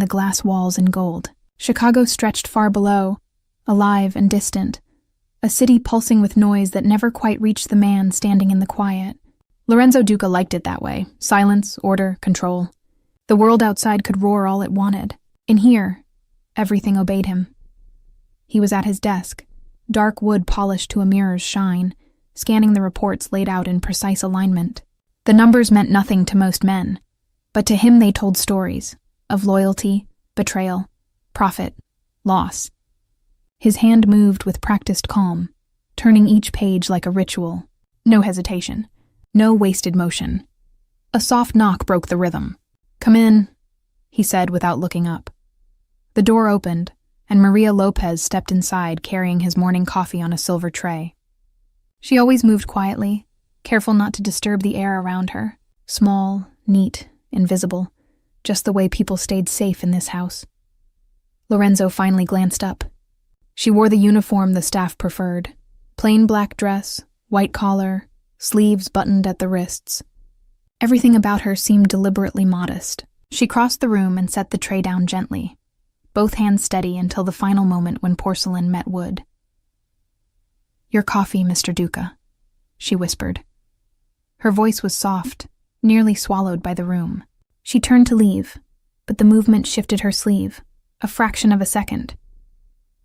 the glass walls in gold. Chicago stretched far below, alive and distant, a city pulsing with noise that never quite reached the man standing in the quiet. Lorenzo Duca liked it that way. Silence, order, control. The world outside could roar all it wanted. In here, everything obeyed him. He was at his desk, dark wood polished to a mirror's shine, scanning the reports laid out in precise alignment. The numbers meant nothing to most men, but to him they told stories of loyalty, betrayal, profit, loss. His hand moved with practiced calm, turning each page like a ritual. No hesitation, no wasted motion. A soft knock broke the rhythm. "Come in," he said without looking up. The door opened, and Maria Lopez stepped inside carrying his morning coffee on a silver tray. She always moved quietly, careful not to disturb the air around her. Small, neat, invisible, just the way people stayed safe in this house. Lorenzo finally glanced up. She wore the uniform the staff preferred. Plain black dress, white collar, sleeves buttoned at the wrists. Everything about her seemed deliberately modest. She crossed the room and set the tray down gently, both hands steady until the final moment when porcelain met wood. "Your coffee, Mr. Duca," she whispered. Her voice was soft, nearly swallowed by the room. She turned to leave, but the movement shifted her sleeve, a fraction of a second.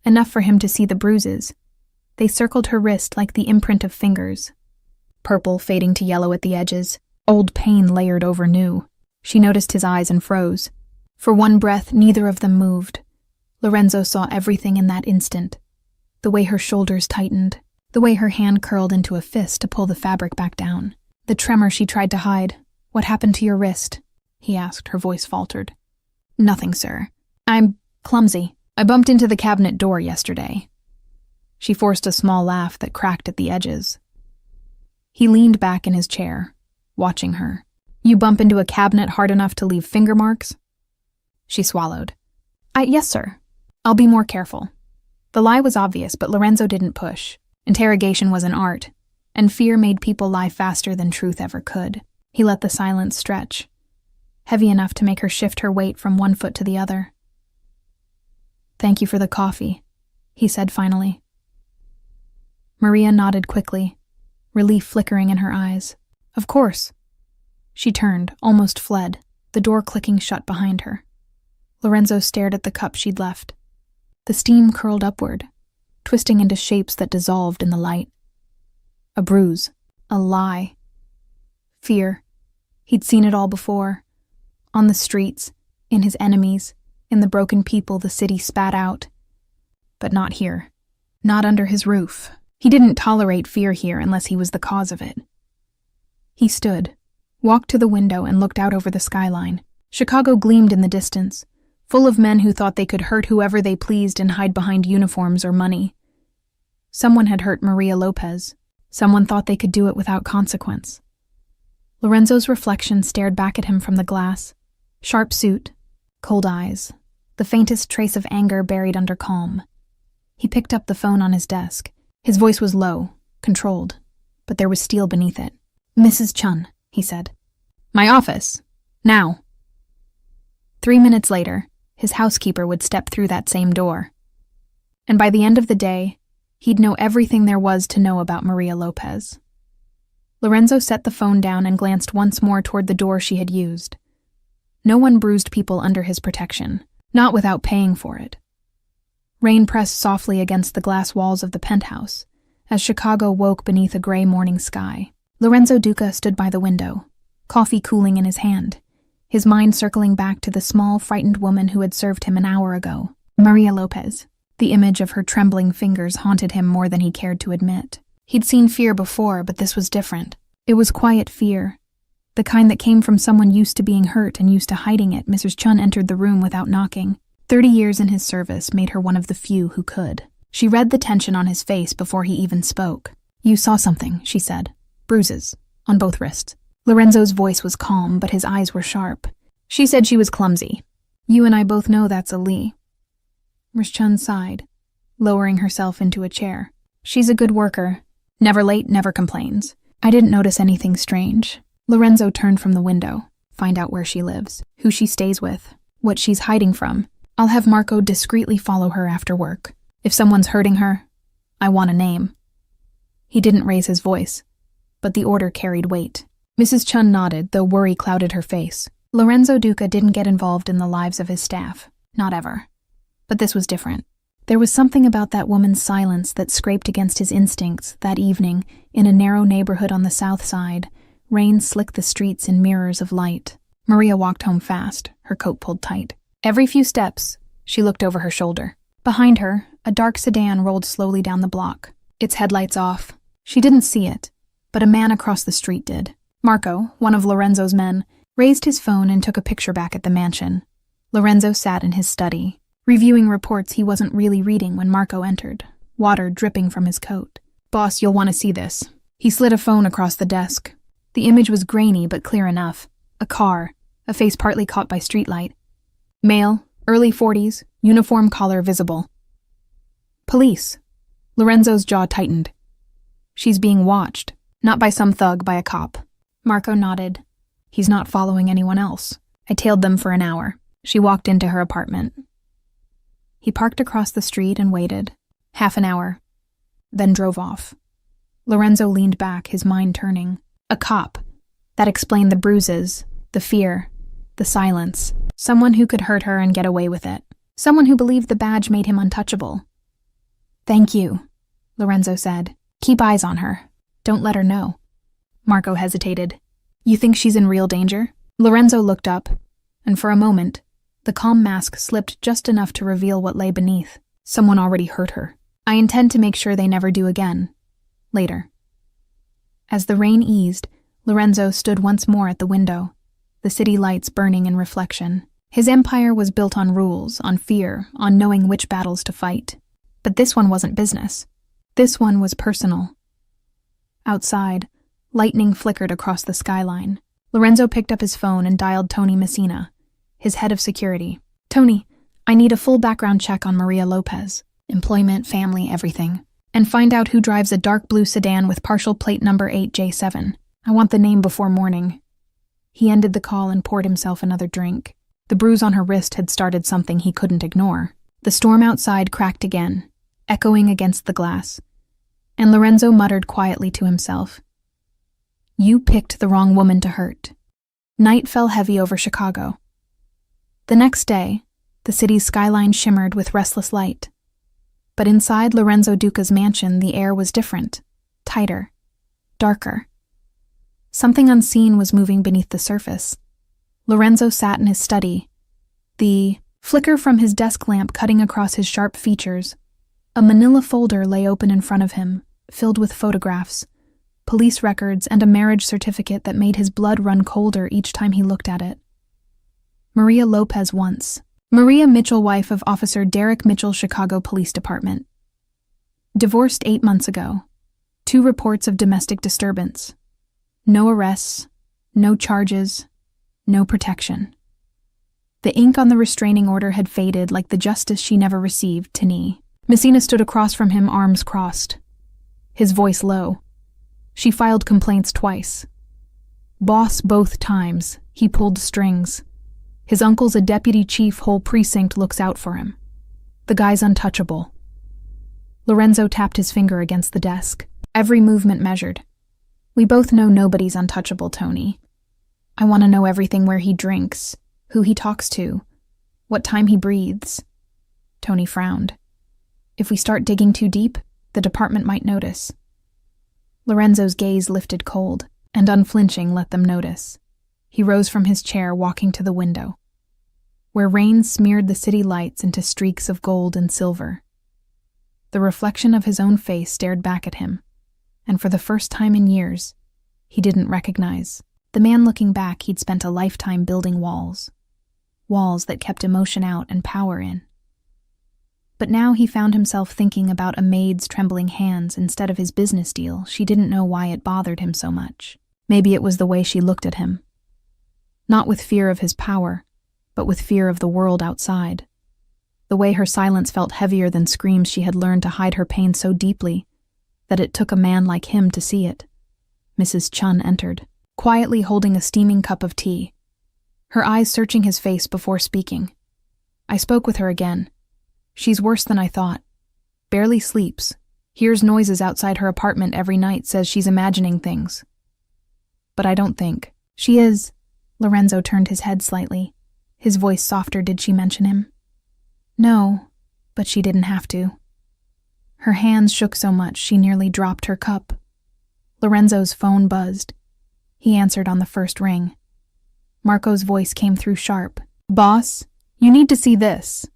Enough for him to see the bruises. They circled her wrist like the imprint of fingers. Purple fading to yellow at the edges, old pain layered over new. She noticed his eyes and froze. For one breath, neither of them moved. Lorenzo saw everything in that instant. The way her shoulders tightened, the way her hand curled into a fist to pull the fabric back down. The tremor she tried to hide. "What happened to your wrist?" he asked, her voice faltered. "Nothing, sir. I'm clumsy. I bumped into the cabinet door yesterday." She forced a small laugh that cracked at the edges. He leaned back in his chair, watching her. "You bump into a cabinet hard enough to leave finger marks?" She swallowed. Yes, sir. I'll be more careful." The lie was obvious, but Lorenzo didn't push. Interrogation was an art, and fear made people lie faster than truth ever could. He let the silence stretch, heavy enough to make her shift her weight from one foot to the other. "Thank you for the coffee," he said finally. Maria nodded quickly, relief flickering in her eyes. "Of course." She turned, almost fled, the door clicking shut behind her. Lorenzo stared at the cup she'd left. The steam curled upward, twisting into shapes that dissolved in the light. A bruise, a lie, fear. He'd seen it all before. On the streets, in his enemies, in the broken people the city spat out. But not here. Not under his roof. He didn't tolerate fear here unless he was the cause of it. He stood, walked to the window and looked out over the skyline. Chicago gleamed in the distance, full of men who thought they could hurt whoever they pleased and hide behind uniforms or money. Someone had hurt Maria Lopez. Someone thought they could do it without consequence. Lorenzo's reflection stared back at him from the glass. Sharp suit, cold eyes, the faintest trace of anger buried under calm. He picked up the phone on his desk. His voice was low, controlled, but there was steel beneath it. "Mrs. Chun," he said. "My office. Now." 3 minutes later, his housekeeper would step through that same door. And by the end of the day, he'd know everything there was to know about Maria Lopez. Lorenzo set the phone down and glanced once more toward the door she had used. No one bruised people under his protection, not without paying for it. Rain pressed softly against the glass walls of the penthouse, as Chicago woke beneath a gray morning sky. Lorenzo Duca stood by the window, coffee cooling in his hand, his mind circling back to the small, frightened woman who had served him an hour ago. Maria Lopez. The image of her trembling fingers haunted him more than he cared to admit. He'd seen fear before, but this was different. It was quiet fear, the kind that came from someone used to being hurt and used to hiding it. Mrs. Chun entered the room without knocking. 30 years in his service made her one of the few who could. She read the tension on his face before he even spoke. "You saw something," she said. "Bruises. On both wrists." Lorenzo's voice was calm, but his eyes were sharp. "She said she was clumsy. You and I both know that's a lie." Mrs. Chun sighed, lowering herself into a chair. "She's a good worker. Never late, never complains. I didn't notice anything strange." Lorenzo turned from the window. Find out where she lives, who she stays with, what she's hiding from. I'll have Marco discreetly follow her after work. If someone's hurting her, I want a name." He didn't raise his voice, but the order carried weight. Mrs. Chun nodded, though worry clouded her face. Lorenzo Duca didn't get involved in the lives of his staff. Not ever. But this was different. There was something about that woman's silence that scraped against his instincts that evening in a narrow neighborhood on the south side. Rain slicked the streets in mirrors of light. Maria walked home fast, her coat pulled tight. Every few steps, she looked over her shoulder. Behind her, a dark sedan rolled slowly down the block, its headlights off. She didn't see it, but a man across the street did. Marco, one of Lorenzo's men, raised his phone and took a picture back at the mansion. Lorenzo sat in his study, reviewing reports he wasn't really reading when Marco entered, water dripping from his coat. "Boss, you'll want to see this." He slid a phone across the desk. The image was grainy but clear enough. A car, a face partly caught by streetlight. Male, early 40s, uniform collar visible. "Police." Lorenzo's jaw tightened. "She's being watched, not by some thug, by a cop." Marco nodded. "He's not following anyone else. I tailed them for an hour." She walked into her apartment. He parked across the street and waited. Half an hour, then drove off. Lorenzo leaned back, his mind turning. A cop. That explained the bruises, the fear, the silence. Someone who could hurt her and get away with it. Someone who believed the badge made him untouchable. "Thank you," Lorenzo said. "Keep eyes on her. Don't let her know." Marco hesitated. "You think she's in real danger?" Lorenzo looked up, and for a moment, the calm mask slipped just enough to reveal what lay beneath. "Someone already hurt her. I intend to make sure they never do again. Later." As the rain eased, Lorenzo stood once more at the window, the city lights burning in reflection. His empire was built on rules, on fear, on knowing which battles to fight. But this one wasn't business. This one was personal. Outside, lightning flickered across the skyline. Lorenzo picked up his phone and dialed Tony Messina, his head of security. "Tony, I need a full background check on Maria Lopez. Employment, family, everything. And find out who drives a dark blue sedan with partial plate number 8J7. I want the name before morning." He ended the call and poured himself another drink. The bruise on her wrist had started something he couldn't ignore. The storm outside cracked again, echoing against the glass, and Lorenzo muttered quietly to himself, "You picked the wrong woman to hurt." Night fell heavy over Chicago. The next day, the city's skyline shimmered with restless light. But inside Lorenzo Duca's mansion, the air was different, tighter, darker. Something unseen was moving beneath the surface. Lorenzo sat in his study, the flicker from his desk lamp cutting across his sharp features. A manila folder lay open in front of him, filled with photographs, police records, and a marriage certificate that made his blood run colder each time he looked at it. Maria Lopez once. Maria Mitchell, wife of Officer Derek Mitchell, Chicago Police Department. Divorced 8 months ago. 2 reports of domestic disturbance. No arrests, no charges, no protection. The ink on the restraining order had faded like the justice she never received, to knee. Messina stood across from him, arms crossed, his voice low. She filed complaints twice. Boss both times, he pulled strings. His uncle's a deputy chief, whole precinct looks out for him. The guy's untouchable. Lorenzo tapped his finger against the desk, every movement measured. "We both know nobody's untouchable, Tony. I want to know everything: where he drinks, who he talks to, what time he breathes." Tony frowned. "If we start digging too deep, the department might notice." Lorenzo's gaze lifted cold, and unflinching let them notice. He rose from his chair, walking to the window, where rain smeared the city lights into streaks of gold and silver. The reflection of his own face stared back at him, and for the first time in years, he didn't recognize the man looking back. He'd spent a lifetime building walls that kept emotion out and power in. But now he found himself thinking about a maid's trembling hands instead of his business deal. She didn't know why it bothered him so much. Maybe it was the way she looked at him. Not with fear of his power, but with fear of the world outside. The way her silence felt heavier than screams. She had learned to hide her pain so deeply that it took a man like him to see it. Mrs. Chun entered, quietly holding a steaming cup of tea. her eyes searching his face before speaking. I spoke with her again. She's worse than I thought. Barely sleeps. Hears noises outside her apartment every night, says she's imagining things. But I don't think. She is. Lorenzo turned his head slightly. His voice softer. Did she mention him? No, but she didn't have to. Her hands shook so much she nearly dropped her cup. Lorenzo's phone buzzed. He answered on the first ring. Marco's voice came through sharp. Boss, you need to see this.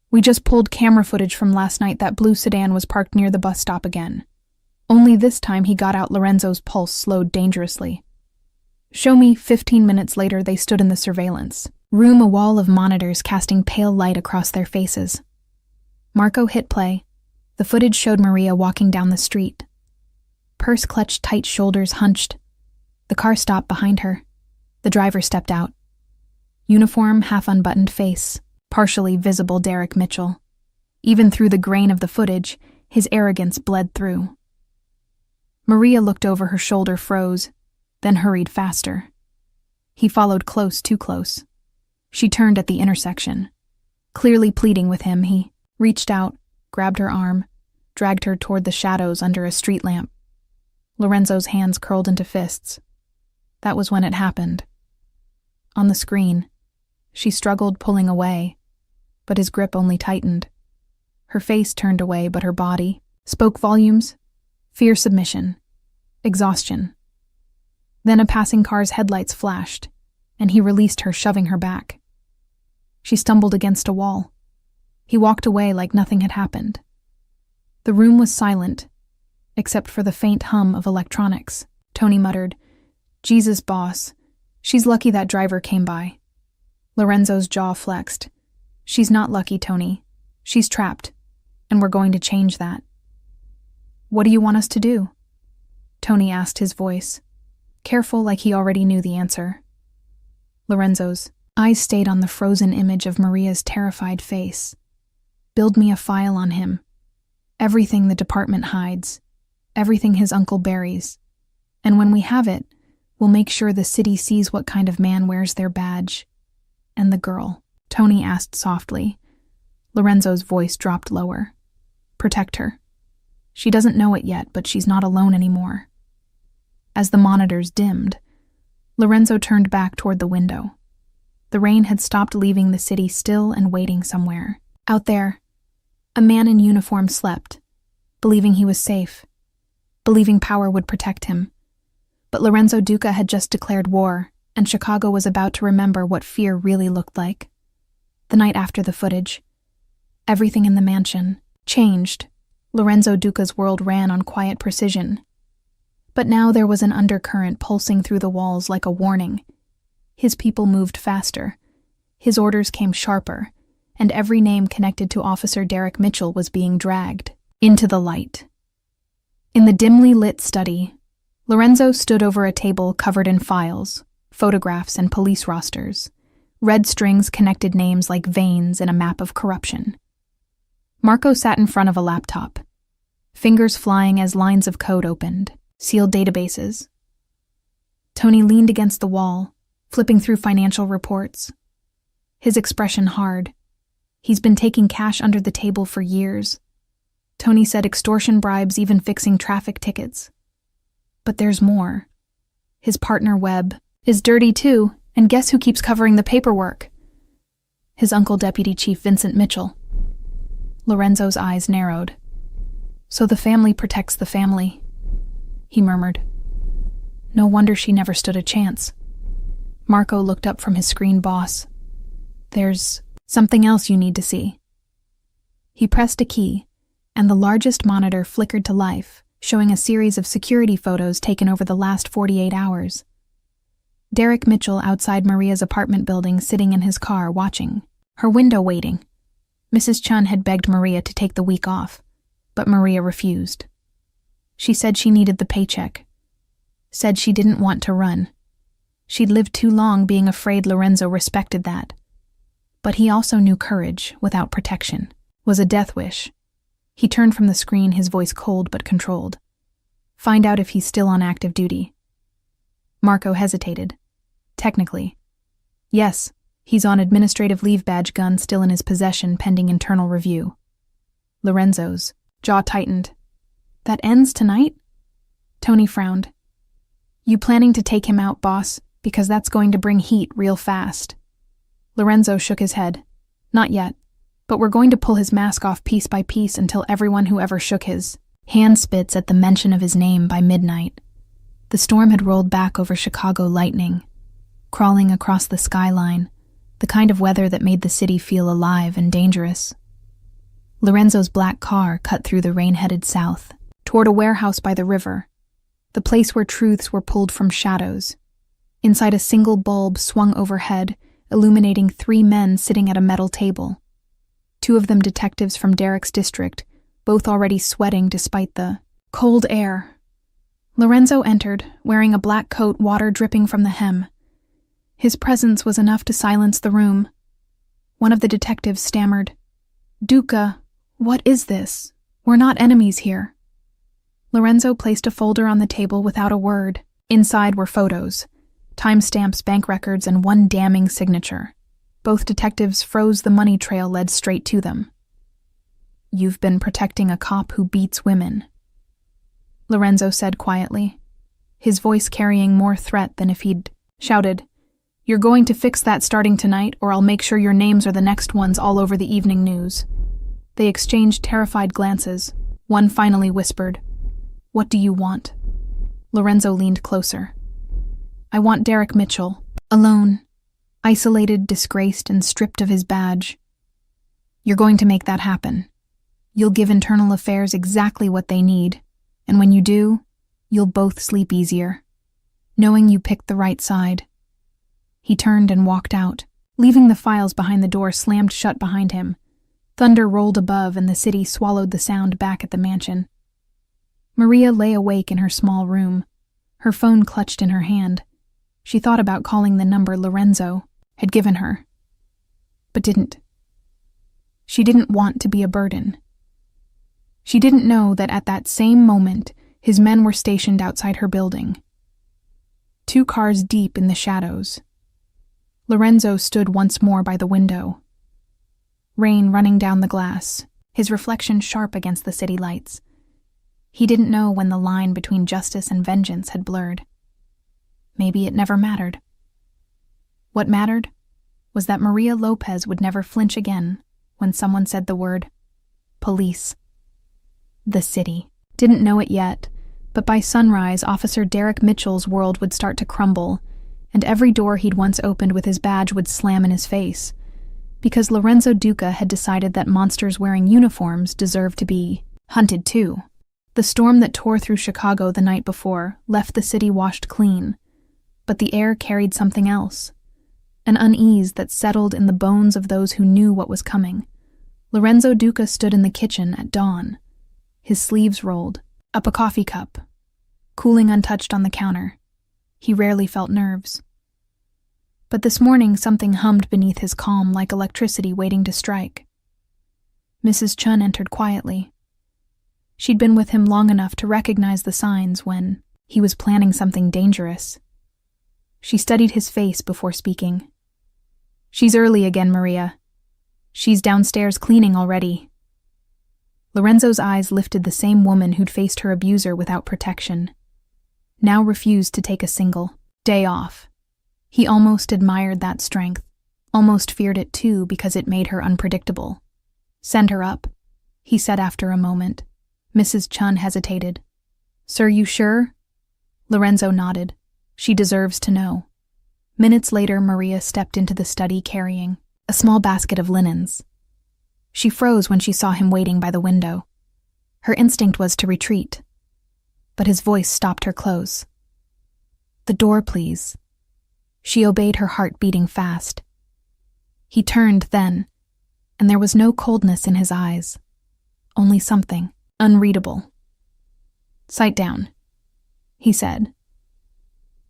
We just pulled camera footage from last night. That blue sedan was parked near the bus stop again. Only this time he got out. Lorenzo's pulse slowed dangerously. Show me. 15 minutes later they stood in the surveillance room, a wall of monitors casting pale light across their faces. Marco hit play. The footage showed Maria walking down the street. Purse clutched tight, shoulders hunched. The car stopped behind her. The driver stepped out. Uniform, half-unbuttoned face, partially visible Derek Mitchell. Even through the grain of the footage, his arrogance bled through. Maria looked over her shoulder, froze, then hurried faster. He followed close, too close. She turned at the intersection. Clearly pleading with him, he reached out, grabbed her arm, dragged her toward the shadows under a street lamp. Lorenzo's hands curled into fists. That was when it happened. On the screen, she struggled, pulling away, but his grip only tightened. Her face turned away, but her body spoke volumes. Fear, submission, exhaustion. Then a passing car's headlights flashed, and he released her, shoving her back. She stumbled against a wall. He walked away like nothing had happened. The room was silent, except for the faint hum of electronics. Tony muttered, Jesus, boss. She's lucky that driver came by. Lorenzo's jaw flexed. She's not lucky, Tony. She's trapped, and we're going to change that. What do you want us to do? Tony asked, his voice careful, like he already knew the answer. Lorenzo's eyes stayed on the frozen image of Maria's terrified face. Build me a file on him. Everything the department hides. Everything his uncle buries. And when we have it, we'll make sure the city sees what kind of man wears their badge. And the girl, Tony asked softly. Lorenzo's voice dropped lower. Protect her. She doesn't know it yet, but she's not alone anymore. As the monitors dimmed, Lorenzo turned back toward the window. The rain had stopped, leaving the city still and waiting somewhere. Out there, a man in uniform slept, believing he was safe, believing power would protect him. But Lorenzo Duca had just declared war, and Chicago was about to remember what fear really looked like. The night after the footage, everything in the mansion changed. Lorenzo Duca's world ran on quiet precision. But now there was an undercurrent pulsing through the walls like a warning. His people moved faster. His orders came sharper, and every name connected to Officer Derek Mitchell was being dragged into the light. In the dimly lit study, Lorenzo stood over a table covered in files, photographs, and police rosters. Red strings connected names like veins in a map of corruption. Marco sat in front of a laptop, fingers flying as lines of code opened, sealed databases. Tony leaned against the wall, flipping through financial reports. His expression hard. He's been taking cash under the table for years. Tony said extortion, bribes, even fixing traffic tickets. But there's more. His partner, Webb, is dirty too, and guess who keeps covering the paperwork? His uncle, Deputy Chief Vincent Mitchell. Lorenzo's eyes narrowed. So the family protects the family, he murmured. No wonder she never stood a chance. Marco looked up from his screen. Boss, there's something else you need to see. He pressed a key, and the largest monitor flickered to life, showing a series of security photos taken over the last 48 hours. Derek Mitchell outside Maria's apartment building, sitting in his car, watching. Her window, waiting. Mrs. Chun had begged Maria to take the week off, but Maria refused. She said she needed the paycheck. Said she didn't want to run. She'd lived too long being afraid. Lorenzo respected that. But he also knew courage, without protection, was a death wish. He turned from the screen, his voice cold but controlled. Find out if he's still on active duty. Marco hesitated. Technically. Yes, he's on administrative leave, badge gun still in his possession pending internal review. Lorenzo's jaw tightened. That ends tonight? Tony frowned. You planning to take him out, boss? Because that's going to bring heat real fast. Lorenzo shook his head. Not yet, but we're going to pull his mask off piece by piece until everyone who ever shook his hand spits at the mention of his name by midnight. The storm had rolled back over Chicago lightning, crawling across the skyline, the kind of weather that made the city feel alive and dangerous. Lorenzo's black car cut through the rain-headed south, toward a warehouse by the river, the place where truths were pulled from shadows. Inside, a single bulb swung overhead, illuminating 3 men sitting at a metal table. 2 of them detectives from Derek's district, both already sweating despite the cold air. Lorenzo entered, wearing a black coat, water dripping from the hem. His presence was enough to silence the room. One of the detectives stammered, "Duca, what is this? We're not enemies here." Lorenzo placed a folder on the table without a word. Inside were photos, timestamps, bank records, and one damning signature. Both detectives froze. The money trail led straight to them. "You've been protecting a cop who beats women," Lorenzo said quietly, his voice carrying more threat than if he'd shouted, "You're going to fix that starting tonight, or I'll make sure your names are the next ones all over the evening news." They exchanged terrified glances. One finally whispered, "What do you want?" Lorenzo leaned closer. "I want Derek Mitchell, alone, isolated, disgraced, and stripped of his badge. You're going to make that happen. You'll give internal affairs exactly what they need, and when you do, you'll both sleep easier, knowing you picked the right side." He turned and walked out, leaving the files behind the door slammed shut behind him. Thunder rolled above, and the city swallowed the sound back at the mansion. Maria lay awake in her small room, her phone clutched in her hand. She thought about calling the number Lorenzo had given her, but didn't. She didn't want to be a burden. She didn't know that at that same moment, his men were stationed outside her building. 2 cars deep in the shadows. Lorenzo stood once more by the window. Rain running down the glass, his reflection sharp against the city lights. He didn't know when the line between justice and vengeance had blurred. Maybe it never mattered. What mattered was that Maria Lopez would never flinch again when someone said the word police. The city didn't know it yet, but by sunrise, Officer Derek Mitchell's world would start to crumble, and every door he'd once opened with his badge would slam in his face, because Lorenzo Duca had decided that monsters wearing uniforms deserved to be hunted too. The storm that tore through Chicago the night before left the city washed clean, but the air carried something else, an unease that settled in the bones of those who knew what was coming. Lorenzo Duca stood in the kitchen at dawn, his sleeves rolled, up a coffee cup, cooling untouched on the counter. He rarely felt nerves. But this morning something hummed beneath his calm like electricity waiting to strike. Mrs. Chun entered quietly. She'd been with him long enough to recognize the signs when he was planning something dangerous. She studied his face before speaking. "She's early again, Maria. She's downstairs cleaning already." Lorenzo's eyes lifted. The same woman who'd faced her abuser without protection now refused to take a single day off. He almost admired that strength, almost feared it too because it made her unpredictable. "Send her up," he said after a moment. Mrs. Chun hesitated. "Sir, you sure?" Lorenzo nodded. "She deserves to know." Minutes later, Maria stepped into the study carrying a small basket of linens. She froze when she saw him waiting by the window. Her instinct was to retreat, but his voice stopped her close. "The door, please." She obeyed, her heart beating fast. He turned then, and there was no coldness in his eyes, only something unreadable. "Sit down," he said.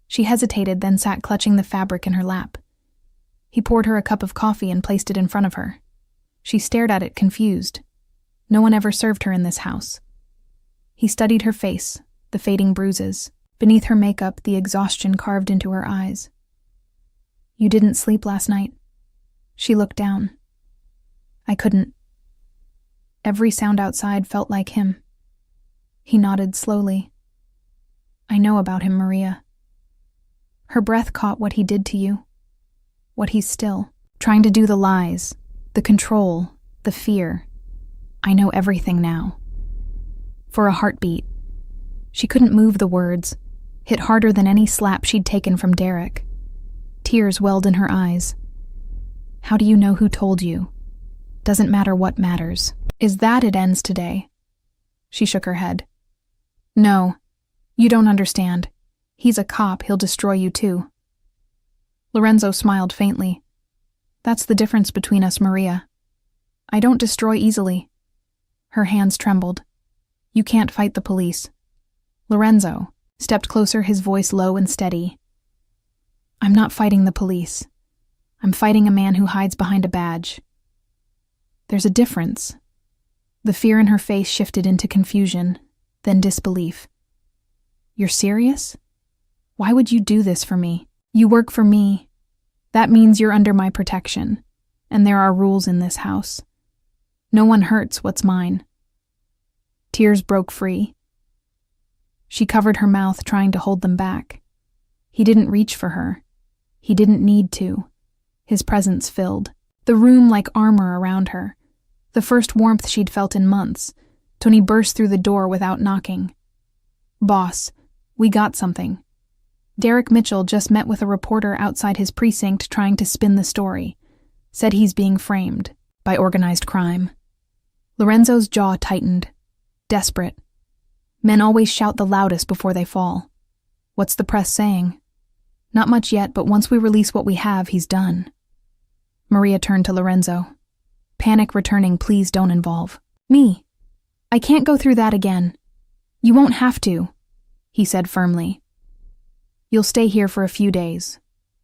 She hesitated, then sat clutching the fabric in her lap. He poured her a cup of coffee and placed it in front of her. She stared at it, confused. No one ever served her in this house. He studied her face, the fading bruises. Beneath her makeup, the exhaustion carved into her eyes. You didn't sleep last night? She looked down. I couldn't. Every sound outside felt like him. He nodded slowly. I know about him, Maria. Her breath caught what he did to you. What he's still. Trying to do the lies, the control, the fear. I know everything now. For a heartbeat. She couldn't move the words, hit harder than any slap she'd taken from Derek. Tears welled in her eyes. How do you know who told you? Doesn't matter what matters. Is that it ends today? She shook her head. No, you don't understand. He's a cop, he'll destroy you too. Lorenzo smiled faintly. That's the difference between us, Maria. I don't destroy easily. Her hands trembled. You can't fight the police. Lorenzo stepped closer, his voice low and steady. I'm not fighting the police. I'm fighting a man who hides behind a badge. There's a difference. The fear in her face shifted into confusion, then disbelief. You're serious? Why would you do this for me? You work for me. That means you're under my protection, and there are rules in this house. No one hurts what's mine. Tears broke free. She covered her mouth, trying to hold them back. He didn't reach for her. He didn't need to. His presence filled the room like armor around her. The first warmth she'd felt in months. Tony burst through the door without knocking. Boss, we got something. Derek Mitchell just met with a reporter outside his precinct trying to spin the story. Said he's being framed by organized crime. Lorenzo's jaw tightened. Desperate. Men always shout the loudest before they fall. What's the press saying? Not much yet, but once we release what we have, he's done. Maria turned to Lorenzo. Panic returning, please don't involve me. I can't go through that again. You won't have to, he said firmly. You'll stay here for a few days.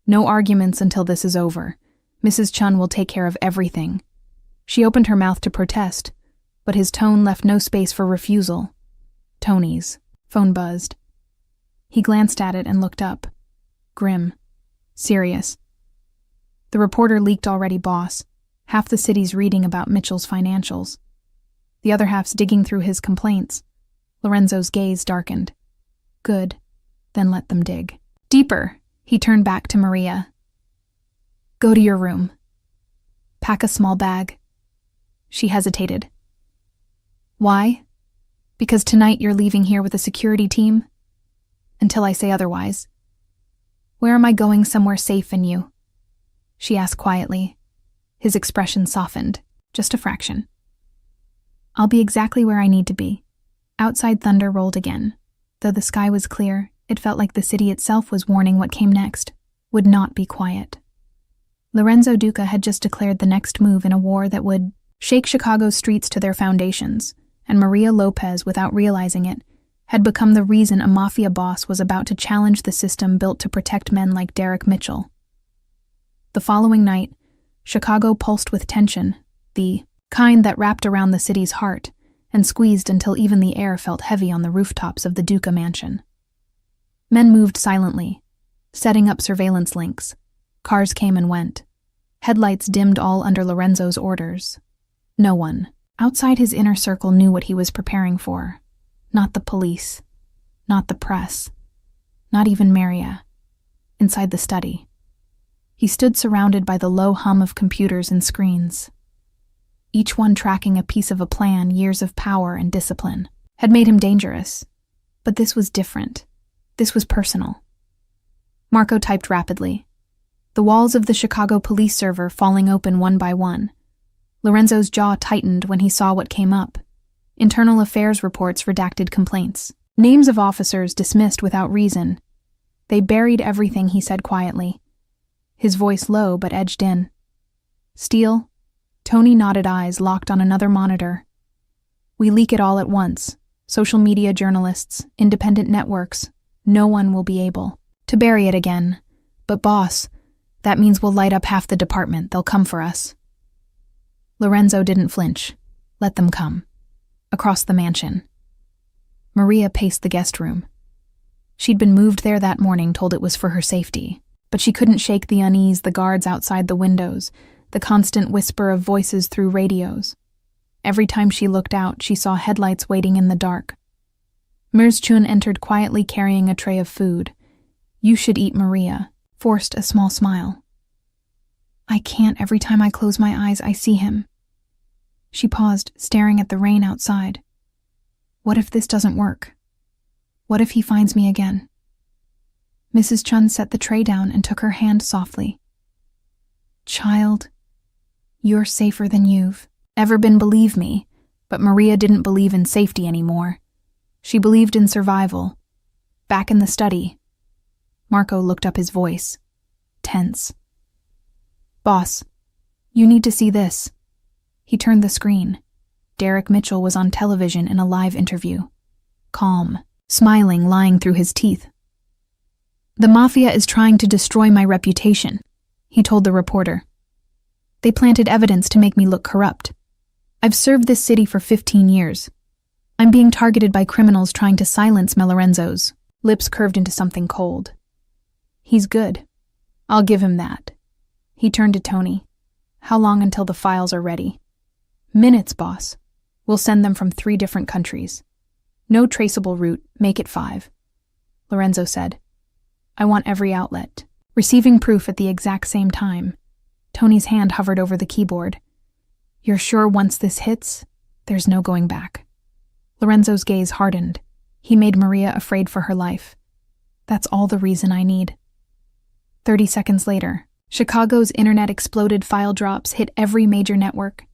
No arguments until this is over. Mrs. Chun will take care of everything. She opened her mouth to protest, but his tone left no space for refusal. Tony's phone buzzed. He glanced at it and looked up. Grim. Serious. The reporter leaked already, boss. Half the city's reading about Mitchell's financials. The other half's digging through his complaints. Lorenzo's gaze darkened. Good. Then let them dig. Deeper, he turned back to Maria. Go to your room. Pack a small bag. She hesitated. Why? Because tonight you're leaving here with a security team? Until I say otherwise. Where am I going? Somewhere safe in you? She asked quietly. His expression softened, just a fraction. I'll be exactly where I need to be. Outside thunder rolled again. Though the sky was clear, it felt like the city itself was warning what came next would not be quiet. Lorenzo Duca had just declared the next move in a war that would shake Chicago's streets to their foundations, and Maria Lopez, without realizing it, had become the reason a mafia boss was about to challenge the system built to protect men like Derek Mitchell. The following night, Chicago pulsed with tension, the kind that wrapped around the city's heart and squeezed until even the air felt heavy on the rooftops of the Duca mansion. Men moved silently, setting up surveillance links. Cars came and went. Headlights dimmed all under Lorenzo's orders. No one, outside his inner circle, knew what he was preparing for. Not the police. Not the press. Not even Maria. Inside the study, he stood surrounded by the low hum of computers and screens. Each one tracking a piece of a plan. Years of power and discipline had made him dangerous. But this was different. This was personal. Marco typed rapidly. The walls of the Chicago police server falling open one by one. Lorenzo's jaw tightened when he saw what came up. Internal affairs reports, redacted complaints. Names of officers dismissed without reason. They buried everything, he said quietly. His voice low but edged in. Steele? Tony nodded, eyes locked on another monitor. We leak it all at once. Social media journalists, independent networks. No one will be able to bury it again. But boss, that means we'll light up half the department. They'll come for us. Lorenzo didn't flinch. Let them come. Across the mansion. Maria paced the guest room. She'd been moved there that morning, told it was for her safety. but she couldn't shake the unease, the guards outside the windows, the constant whisper of voices through radios. Every time she looked out, she saw headlights waiting in the dark. Mirzchun entered quietly carrying a tray of food. "You should eat," Maria forced a small smile. "I can't. Every time I close my eyes, I see him." She paused, staring at the rain outside. What if this doesn't work? What if he finds me again? Mrs. Chun set the tray down and took her hand softly. "Child, you're safer than you've ever been, believe me." But Maria didn't believe in safety anymore. She believed in survival. Back in the study, Marco looked up, his voice tense. "Boss, you need to see this." He turned the screen. Derek Mitchell was on television in a live interview. Calm, smiling, lying through his teeth. "The Mafia is trying to destroy my reputation," he told the reporter. "They planted evidence to make me look corrupt. I've served this city for 15 years. I'm being targeted by criminals trying to silence Lorenzo's." Lips curved into something cold. "He's good. I'll give him that." He turned to Tony. "How long until the files are ready?" "Minutes, boss. We'll send them from 3 different countries. No traceable route, make it 5. Lorenzo said. "I want every outlet." Receiving proof at the exact same time. Tony's hand hovered over the keyboard. "You're sure once this hits, there's no going back?" Lorenzo's gaze hardened. He made Maria afraid for her life. "That's all the reason I need." 30 seconds later, Chicago's internet exploded. File drops hit every major network.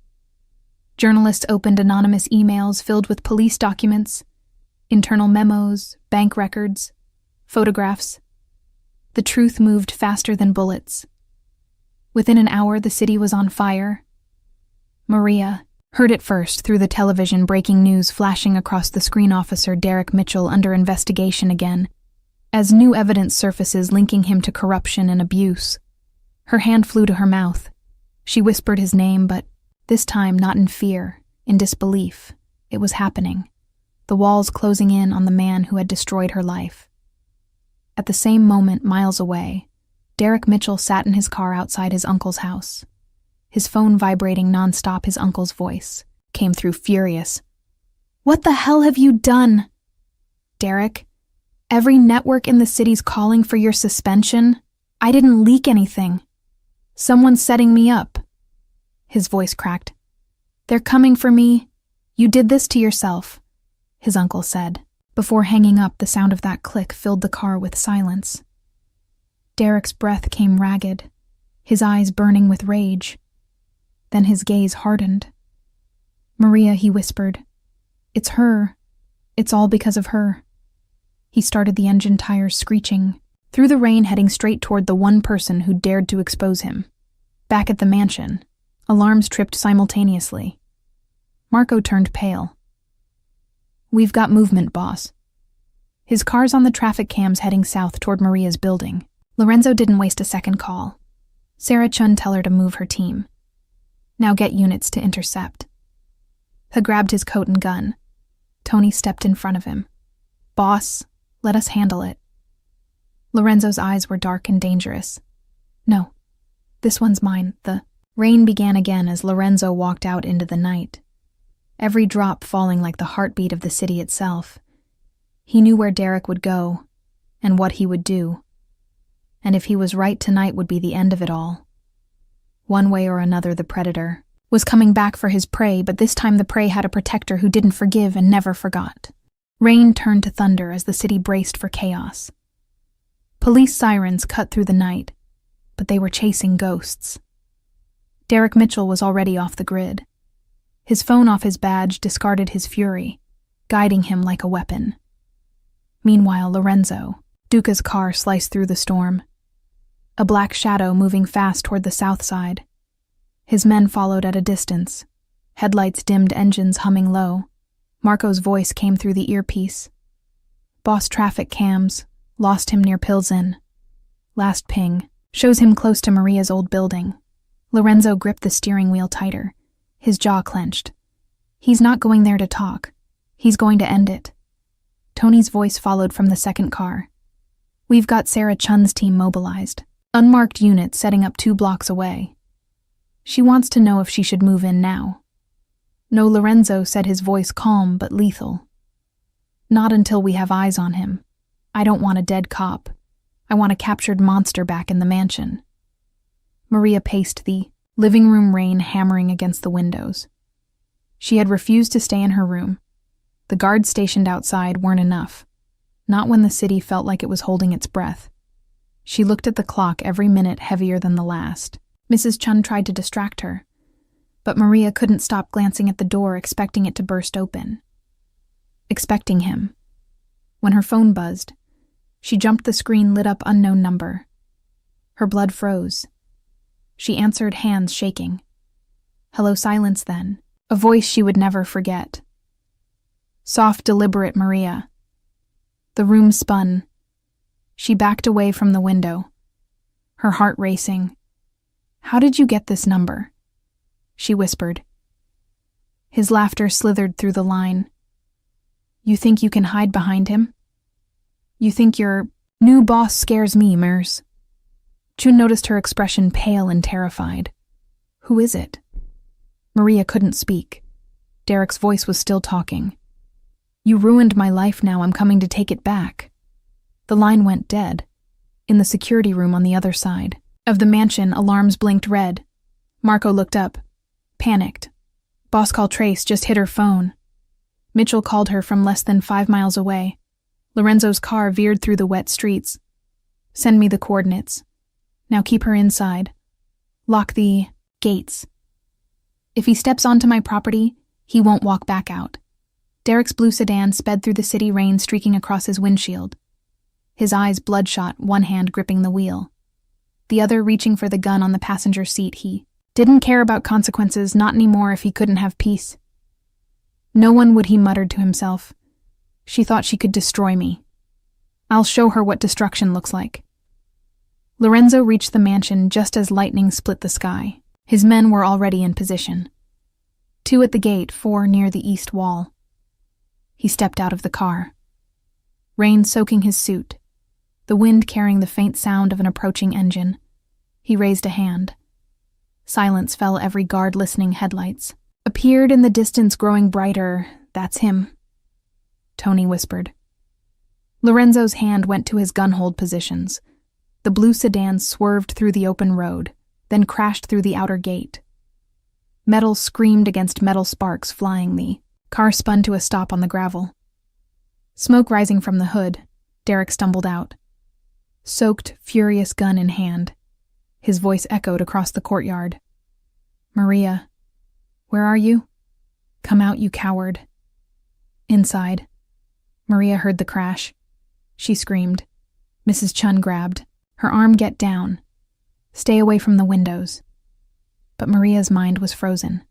Journalists opened anonymous emails filled with police documents, internal memos, bank records, photographs. The truth moved faster than bullets. Within an hour, the city was on fire. Maria heard it first through the television, breaking news flashing across the screen. Officer Derek Mitchell under investigation again, as new evidence surfaces linking him to corruption and abuse. Her hand flew to her mouth. She whispered his name, but this time not in fear, in disbelief. It was happening. The walls closing in on the man who had destroyed her life. At the same moment, miles away, Derek Mitchell sat in his car outside his uncle's house. His phone vibrating nonstop. His uncle's voice came through, furious. "What the hell have you done? Derek, every network in the city's calling for your suspension. I didn't leak anything. Someone's setting me up." His voice cracked. "They're coming for me. You did this to yourself," his uncle said. Before hanging up, the sound of that click filled the car with silence. Derek's breath came ragged, his eyes burning with rage. Then his gaze hardened. "Maria," he whispered. "It's her. It's all because of her." He started the engine, tires screeching, through the rain, heading straight toward the one person who dared to expose him. Back at the mansion, alarms tripped simultaneously. Marco turned pale. "We've got movement, boss." His car's on the traffic cams heading south toward Maria's building. Lorenzo didn't waste a second call. Sarah Chun tell her to move her team. Now get units to intercept. He grabbed his coat and gun. Tony stepped in front of him. "Boss, let us handle it." Lorenzo's eyes were dark and dangerous. "No, this one's mine." The rain began again as Lorenzo walked out into the night, every drop falling like the heartbeat of the city itself. He knew where Derek would go, and what he would do. And if he was right, tonight would be the end of it all. One way or another, the predator was coming back for his prey, but this time the prey had a protector who didn't forgive and never forgot. Rain turned to thunder as the city braced for chaos. Police sirens cut through the night, but they were chasing ghosts. Derek Mitchell was already off the grid. His phone off his badge discarded his fury, guiding him like a weapon. Meanwhile, Lorenzo, Duca's car sliced through the storm. A black shadow moving fast toward the south side. His men followed at a distance, headlights dimmed, engines humming low. Marco's voice came through the earpiece. "Boss, traffic cams lost him near Pilsen. Last ping shows him close to Maria's old building." Lorenzo gripped the steering wheel tighter, his jaw clenched. "He's not going there to talk. He's going to end it." Tony's voice followed from the second car. "We've got Sarah Chun's team mobilized. Unmarked unit setting up 2 blocks away. She wants to know if she should move in now. No, Lorenzo said, his voice calm but lethal. Not until we have eyes on him. I don't want a dead cop. I want a captured monster back in the mansion. Maria paced the living room, rain hammering against the windows. She had refused to stay in her room. The guards stationed outside weren't enough. Not when the city felt like it was holding its breath. She looked at the clock, every minute heavier than the last. Mrs. Chun tried to distract her, but Maria couldn't stop glancing at the door, expecting it to burst open. Expecting him. When her phone buzzed, she jumped. The screen lit up unknown number. Her blood froze. She answered, hands shaking. Hello, silence then. A voice she would never forget. Soft, deliberate Maria. The room spun. She backed away from the window, her heart racing. How did you get this number? She whispered. His laughter slithered through the line. You think you can hide behind him? You think your new boss scares me, Mers? Chun noticed her expression, pale and terrified. Who is it? Maria couldn't speak. Derek's voice was still talking. You ruined my life, now I'm coming to take it back. The line went dead. In the security room on the other side of the mansion, alarms blinked red. Marco looked up, panicked. Boss call trace, just hit her phone. Mitchell called her from less than 5 miles away. Lorenzo's car veered through the wet streets. Send me the coordinates. Now keep her inside. Lock the gates. If he steps onto my property, he won't walk back out. Derek's blue sedan sped through the city, rain streaking across his windshield. His eyes bloodshot, one hand gripping the wheel, the other reaching for the gun on the passenger seat. He didn't care about consequences, not anymore if he couldn't have peace. No one would, he muttered to himself. She thought she could destroy me. I'll show her what destruction looks like. Lorenzo reached the mansion just as lightning split the sky. His men were already in position. 2 at the gate, 4 near the east wall. He stepped out of the car. Rain soaking his suit, the wind carrying the faint sound of an approaching engine. He raised a hand. Silence fell. Every guard listening. Headlights appeared in the distance, growing brighter. That's him, Tony whispered. Lorenzo's hand went to his gun-hold positions. The blue sedan swerved through the open road, then crashed through the outer gate. Metal screamed against metal, sparks flying. The car spun to a stop on the gravel. Smoke rising from the hood, Derek stumbled out. Soaked, furious, gun in hand. His voice echoed across the courtyard. Maria, where are you? Come out, you coward. Inside. Maria heard the crash. She screamed. Mrs. Chun grabbed. Her arm. Get down. Stay away from the windows. But Maria's mind was frozen.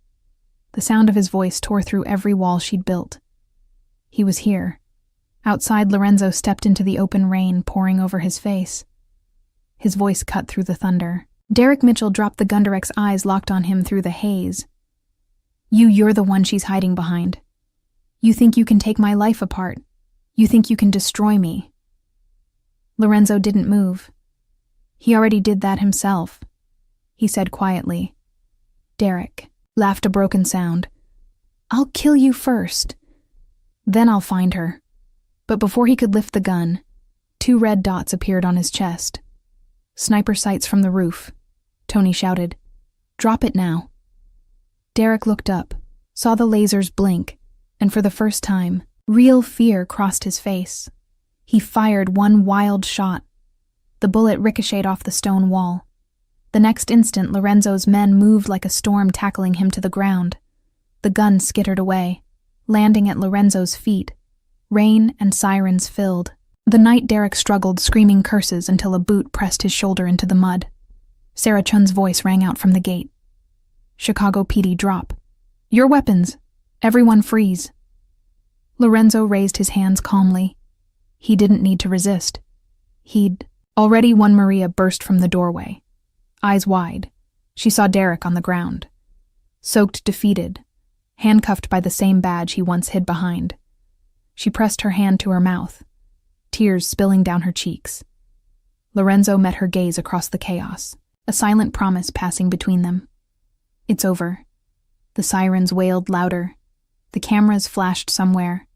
The sound of his voice tore through every wall she'd built. He was here. Outside, Lorenzo stepped into the open rain pouring over his face. His voice cut through the thunder. Derek Mitchell dropped the gun. Derek's eyes locked on him through the haze. You're the one she's hiding behind. You think you can take my life apart. You think you can destroy me. Lorenzo didn't move. He already did that himself, he said quietly. Derek laughed a broken sound. I'll kill you first. Then I'll find her. But before he could lift the gun, 2 red dots appeared on his chest. Sniper sights from the roof. Tony shouted, Drop it now. Derek looked up, saw the lasers blink, and for the first time, real fear crossed his face. He fired one wild shot. The bullet ricocheted off the stone wall. The next instant, Lorenzo's men moved like a storm, tackling him to the ground. The gun skittered away, landing at Lorenzo's feet. Rain and sirens filled the night. Derek struggled, screaming curses until a boot pressed his shoulder into the mud. Sarah Chun's voice rang out from the gate. Chicago PD, drop. Your weapons. Everyone freeze. Lorenzo raised his hands calmly. He didn't need to resist. He'd already won. Maria burst from the doorway. Eyes wide, she saw Derek on the ground. Soaked, defeated, handcuffed by the same badge he once hid behind. She pressed her hand to her mouth, tears spilling down her cheeks. Lorenzo met her gaze across the chaos, a silent promise passing between them. It's over. The sirens wailed louder. The cameras flashed somewhere.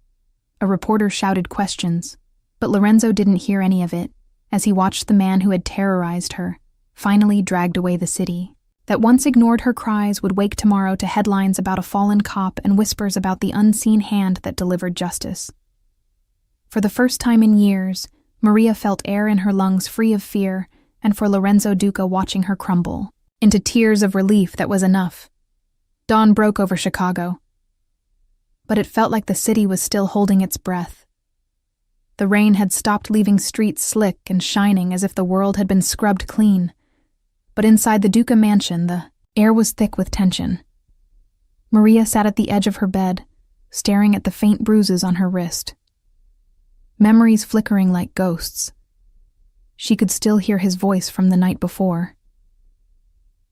A reporter shouted questions, but Lorenzo didn't hear any of it as he watched the man who had terrorized her, finally dragged away the city, that once ignored her cries would wake tomorrow to headlines about a fallen cop and whispers about the unseen hand that delivered justice. For the first time in years, Maria felt air in her lungs free of fear, and for Lorenzo Duca watching her crumble into tears of relief that was enough. Dawn broke over Chicago, but it felt like the city was still holding its breath. The rain had stopped leaving streets slick and shining as if the world had been scrubbed clean, but inside the Duca mansion the air was thick with tension. Maria sat at the edge of her bed, staring at the faint bruises on her wrist. Memories flickering like ghosts. She could still hear his voice from the night before.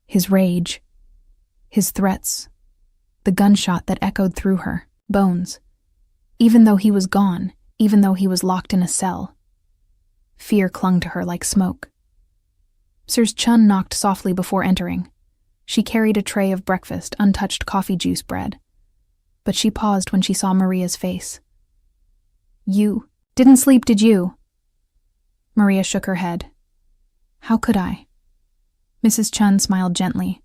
His rage. His threats. The gunshot that echoed through her bones. Even though he was gone, even though he was locked in a cell. Fear clung to her like smoke. Sirs Chun knocked softly before entering. She carried a tray of breakfast, untouched coffee juice bread. But she paused when she saw Maria's face. You didn't sleep, did you? Maria shook her head. How could I? Mrs. Chun smiled gently.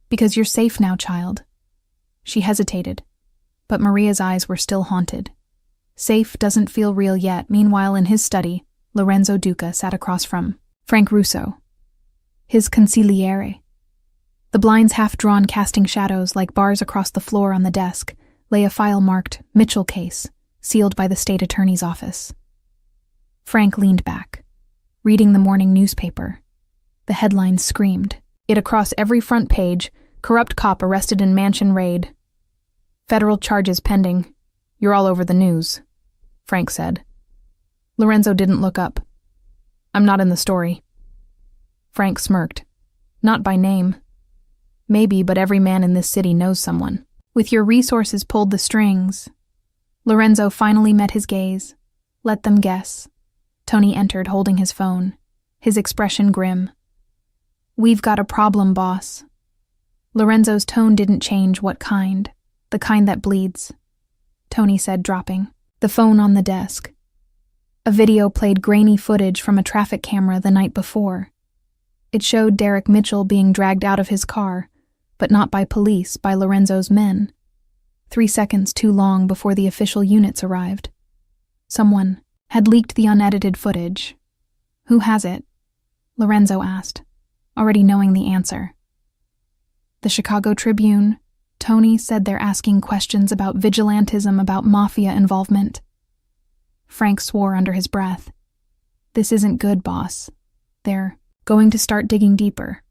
Because you're safe now, child. She hesitated, but Maria's eyes were still haunted. Safe doesn't feel real yet. Meanwhile, in his study, Lorenzo Duca sat across from Frank Russo, his consigliere. The blinds half-drawn, casting shadows like bars across the floor on the desk, lay a file marked Mitchell case, sealed by the state attorney's office. Frank leaned back, reading the morning newspaper. The headlines screamed it across every front page: corrupt cop arrested in mansion raid. Federal charges pending. You're all over the news, Frank said. Lorenzo didn't look up. I'm not in the story. Frank smirked. Not by name. Maybe, but every man in this city knows someone. With your resources pulled the strings. Lorenzo finally met his gaze. Let them guess. Tony entered holding his phone, his expression grim. We've got a problem, boss. Lorenzo's tone didn't change. What kind? The kind that bleeds, Tony said, dropping the phone on the desk. A video played grainy footage from a traffic camera the night before. It showed Derek Mitchell being dragged out of his car, but not by police, by Lorenzo's men. 3 seconds too long before the official units arrived. Someone had leaked the unedited footage. Who has it? Lorenzo asked, already knowing the answer. The Chicago Tribune. Tony said they're asking questions about vigilantism, about Mafia involvement. Frank swore under his breath. This isn't good, boss. They're going to start digging deeper.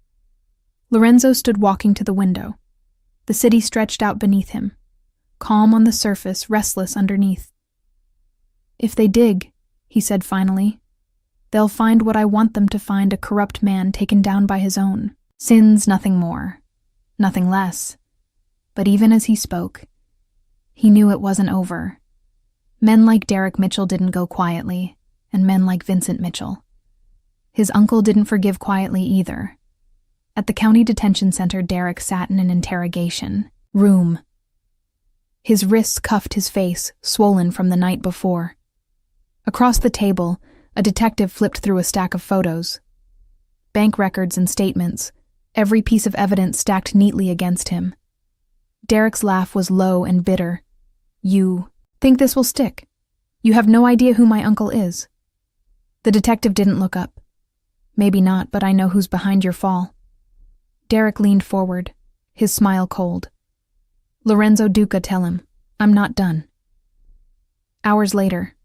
Lorenzo stood walking to the window. The city stretched out beneath him, calm on the surface, restless underneath. If they dig, he said finally, they'll find what I want them to find: a corrupt man taken down by his own sins, nothing more, nothing less. But even as he spoke, he knew it wasn't over. Men like Derek Mitchell didn't go quietly, and men like Vincent Mitchell. His uncle didn't forgive quietly either. At the county detention center, Derek sat in an interrogation room. His wrists cuffed, his face swollen from the night before. Across the table, a detective flipped through a stack of photos. Bank records and statements, every piece of evidence stacked neatly against him. Derek's laugh was low and bitter. You think this will stick? You have no idea who my uncle is. The detective didn't look up. Maybe not, but I know who's behind your fall. Derek leaned forward, his smile cold. Lorenzo Duca, tell him, I'm not done. Hours later,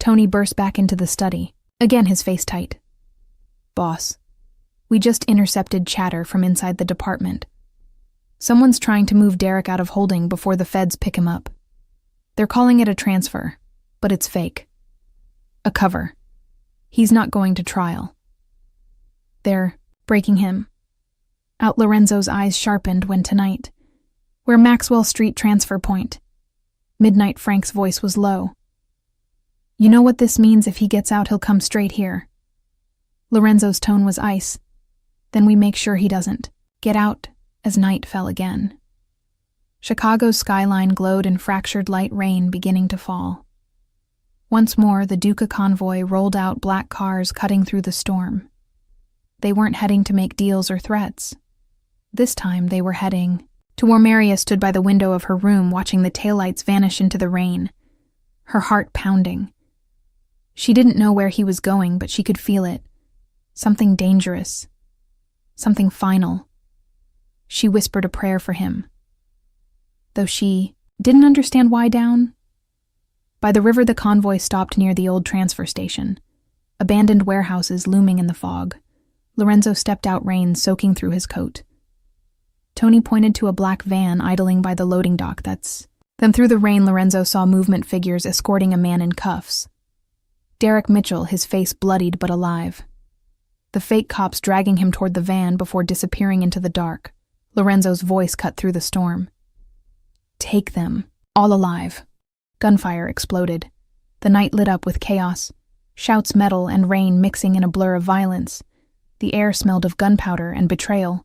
Tony burst back into the study, again his face tight. Boss, we just intercepted chatter from inside the department. Someone's trying to move Derek out of holding before the feds pick him up. They're calling it a transfer, but it's fake. A cover. He's not going to trial. They're breaking him out. Lorenzo's eyes sharpened when tonight. We're Maxwell Street transfer point. Midnight Frank's voice was low. You know what this means? If he gets out, he'll come straight here. Lorenzo's tone was ice. Then we make sure he doesn't get out as night fell again. Chicago's skyline glowed in fractured light rain beginning to fall. Once more, the Duca convoy rolled out, black cars cutting through the storm. They weren't heading to make deals or threats. This time they were heading to where Maria stood by the window of her room watching the taillights vanish into the rain, her heart pounding. She didn't know where he was going, but she could feel it. Something dangerous. Something final. She whispered a prayer for him. Though she didn't understand why down. By the river, the convoy stopped near the old transfer station, abandoned warehouses looming in the fog. Lorenzo stepped out, rain soaking through his coat. Tony pointed to a black van idling by the loading dock. Then through the rain, Lorenzo saw movement figures escorting a man in cuffs. Derek Mitchell, his face bloodied but alive. The fake cops dragging him toward the van before disappearing into the dark. Lorenzo's voice cut through the storm. Take them, all alive. Gunfire exploded. The night lit up with chaos, shouts, metal, and rain mixing in a blur of violence. The air smelled of gunpowder and betrayal.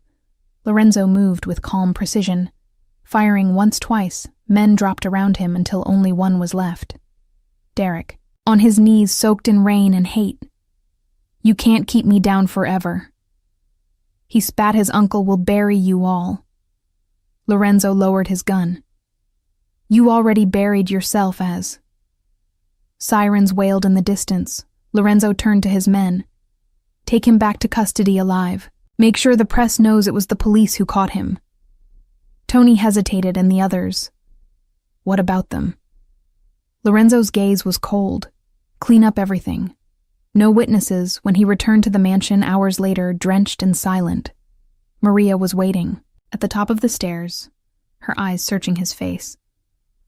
Lorenzo moved with calm precision. Firing once, twice, men dropped around him until only one was left. Derek, on his knees soaked in rain and hate. You can't keep me down forever. He spat. His uncle will bury you all. Lorenzo lowered his gun. You already buried yourself as. Sirens wailed in the distance. Lorenzo turned to his men. Take him back to custody alive. Make sure the press knows it was the police who caught him. Tony hesitated, and the others. What about them? Lorenzo's gaze was cold. Clean up everything. No witnesses when he returned to the mansion hours later, drenched and silent. Maria was waiting, at the top of the stairs, her eyes searching his face.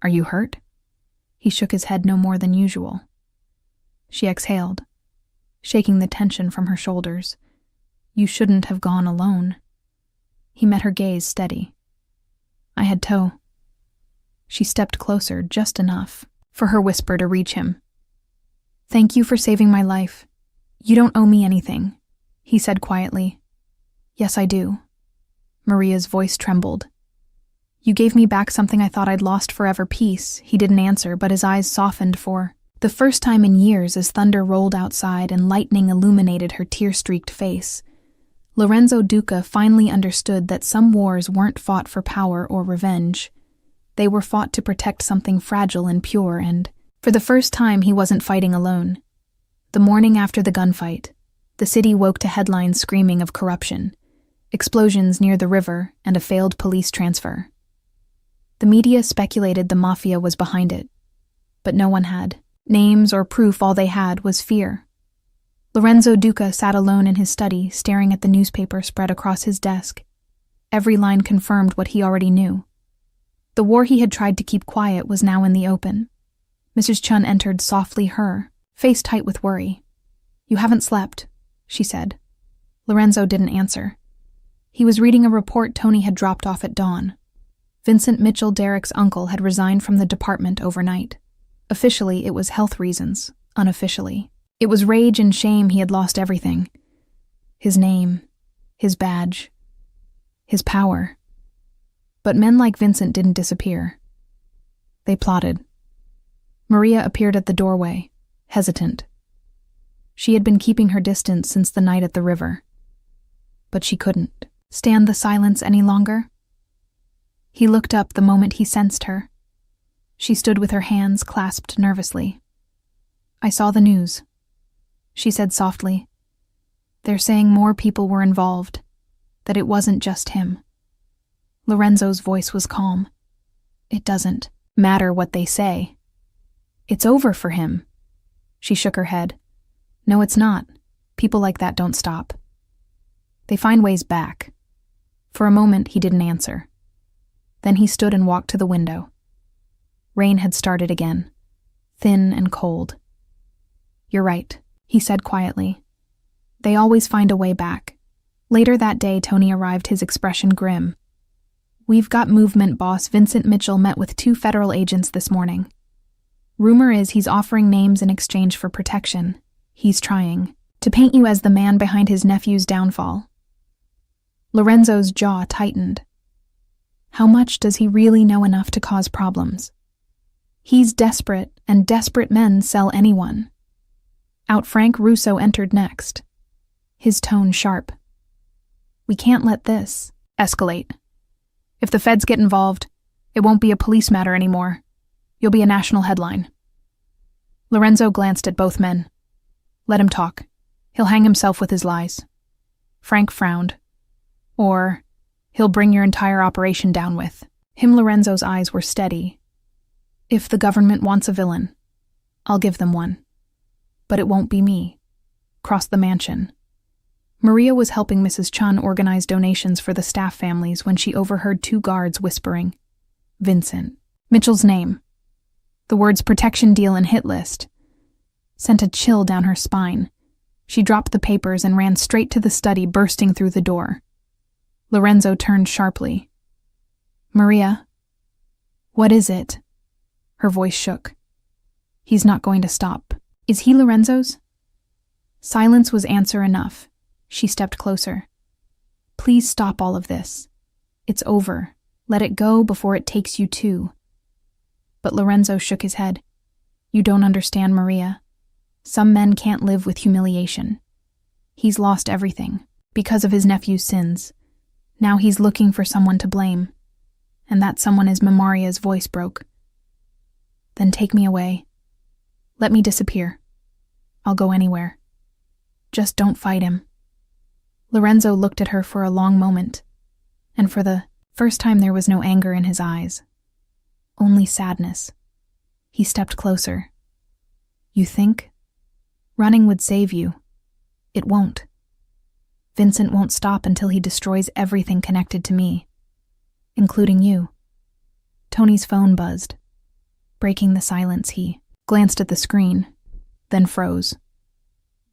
Are you hurt? He shook his head no more than usual. She exhaled, shaking the tension from her shoulders. You shouldn't have gone alone. He met her gaze steady. I had tow. She stepped closer, just enough for her whisper to reach him. Thank you for saving my life. You don't owe me anything, he said quietly. Yes, I do. Maria's voice trembled. You gave me back something I thought I'd lost forever, peace. He didn't answer, but his eyes softened for the first time in years as thunder rolled outside and lightning illuminated her tear-streaked face. Lorenzo Duca finally understood that some wars weren't fought for power or revenge. They were fought to protect something fragile and pure, and for the first time he wasn't fighting alone. The morning after the gunfight, the city woke to headlines screaming of corruption, explosions near the river, and a failed police transfer. The media speculated the Mafia was behind it, but no one had names or proof. All they had was fear. Lorenzo Duca sat alone in his study, staring at the newspaper spread across his desk. Every line confirmed what he already knew. The war he had tried to keep quiet was now in the open. Mrs. Chun entered softly, her face tight with worry. You haven't slept, she said. Lorenzo didn't answer. He was reading a report Tony had dropped off at dawn. Vincent Mitchell, Derek's uncle, had resigned from the department overnight. Officially, it was health reasons. Unofficially, it was rage and shame. He had lost everything. His name, his badge, his power. But men like Vincent didn't disappear. They plotted. Maria appeared at the doorway, hesitant. She had been keeping her distance since the night at the river. But she couldn't stand the silence any longer. He looked up the moment he sensed her. She stood with her hands clasped nervously. I saw the news, she said softly. They're saying more people were involved, that it wasn't just him. Lorenzo's voice was calm. It doesn't matter what they say. It's over for him. She shook her head. No, it's not. People like that don't stop. They find ways back. For a moment, he didn't answer. Then he stood and walked to the window. Rain had started again, thin and cold. You're right, he said quietly. They always find a way back. Later that day, Tony arrived, his expression grim. We've got movement, boss. Vincent Mitchell met with 2 federal agents this morning. Rumor is he's offering names in exchange for protection. He's trying To paint you as the man behind his nephew's downfall. Lorenzo's jaw tightened. How much does he really know enough to cause problems? He's desperate, and desperate men sell anyone. Out Frank Russo entered next, his tone sharp. We can't let this escalate. If the feds get involved, it won't be a police matter anymore. You'll be a national headline. Lorenzo glanced at both men. Let him talk. He'll hang himself with his lies. Frank frowned. Or he'll bring your entire operation down with him. Lorenzo's eyes were steady. If the government wants a villain, I'll give them one. But it won't be me. Cross the mansion. Maria was helping Mrs. Chun organize donations for the staff families when she overheard two guards whispering, Vincent. Mitchell's name. The words protection deal and hit list sent a chill down her spine. She dropped the papers and ran straight to the study, bursting through the door. Lorenzo turned sharply. Maria? What is it? Her voice shook. He's not going to stop. Is he Lorenzo's? Silence was answer enough. She stepped closer. Please stop all of this. It's over. Let it go before it takes you too. But Lorenzo shook his head. You don't understand, Maria. Some men can't live with humiliation. He's lost everything, because of his nephew's sins. Now he's looking for someone to blame. And that someone is Maria's voice broke. Then take me away. Let me disappear. I'll go anywhere. Just don't fight him. Lorenzo looked at her for a long moment, and for the first time there was no anger in his eyes. Only sadness. He stepped closer. You think? Running would save you. It won't. Vincent won't stop until he destroys everything connected to me, including you. Tony's phone buzzed. Breaking the silence, he glanced at the screen, then froze.